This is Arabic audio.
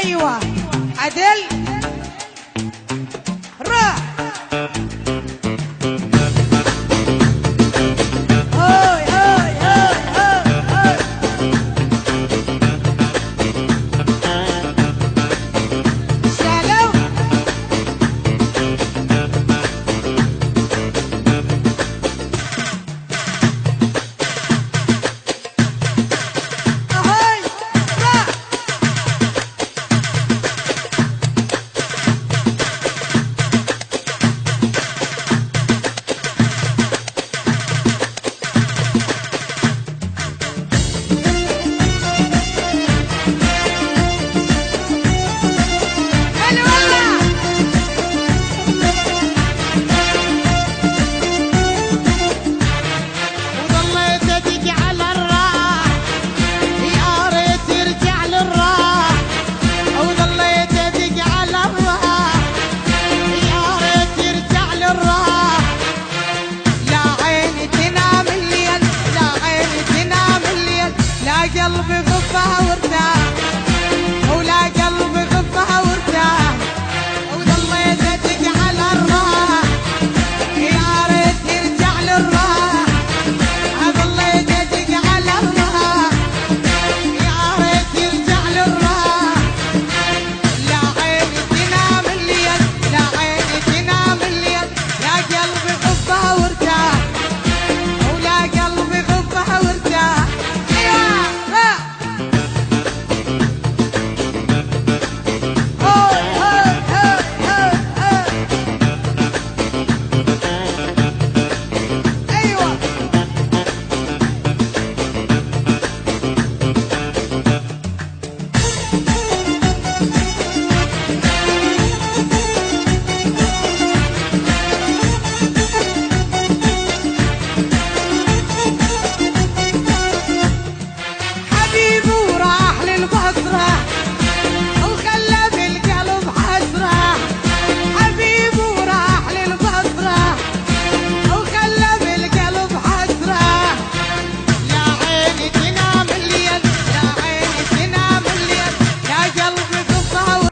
ايوه عدل راح هاي هاي هاي هاي شالو هاي راح هلا والله وظليت ادق على الراح يا ريت يرجع للراح وظليت ادق على الراح يا ريت يرجع للراح لا عيني تنام الليل لا عيني تنام الليل لا قلبي غفى وارتاح